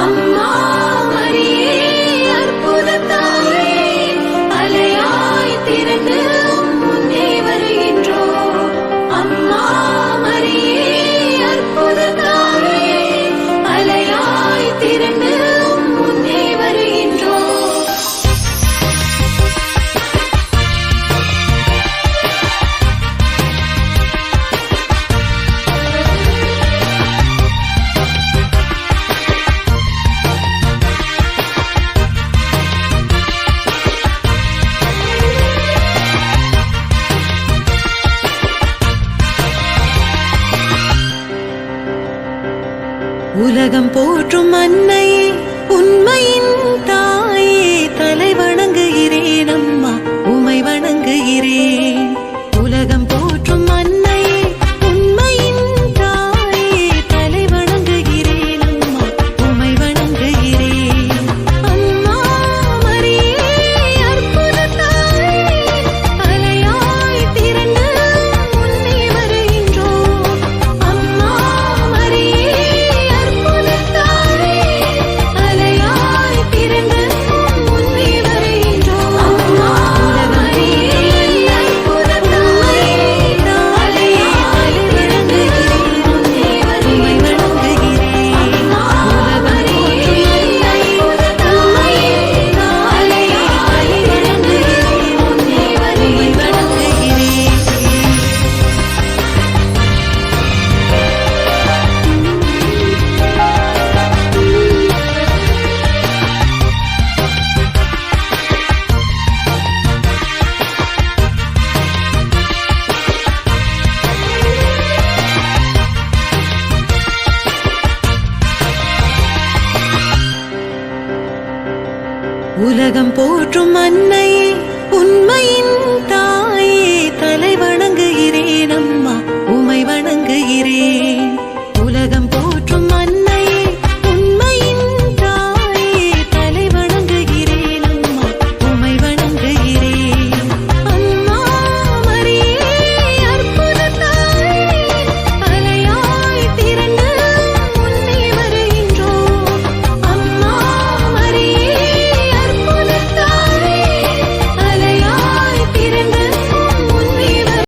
அம்மா மரியே அற்புதத் தாயே, அலையாய் திரண்டு முன்னே வருகின்றோம். அம்மா மரியே அற்புதத் தாயே, அலையாய் திரண்டு முன்னே வருகின்றோம். உலகம் போற்றும் அன்னையே, உண்மையின் தாயே, தலை வணங்குகிறேன் அம்மா, உமை வணங்குகிறேன். உலகம் போற்றும் அன்னையே, உண்மையின் தாயே, தலை வணங்குகிறேன் அம்மா, உமை வணங்குகிறேன். அம்மா மரியே அற்புதத் தாயே, அலையாய் திரண்டு முன்னே வருகின்றோம். அம்மா மரியே அற்புதத் தாயே, அலையாய் திரண்டு முன்னே வருகின்றோம். அம்மா மரியே அற்புதத் தாயே, அலையாய் திரண்டு முன்னே வருகின்றோம். அம்மா மரியே அற்புதத் தாயே, அலையாய் திரண்டு முன்னே உலகம் போற்றும் அன்னையே, உண்மையின்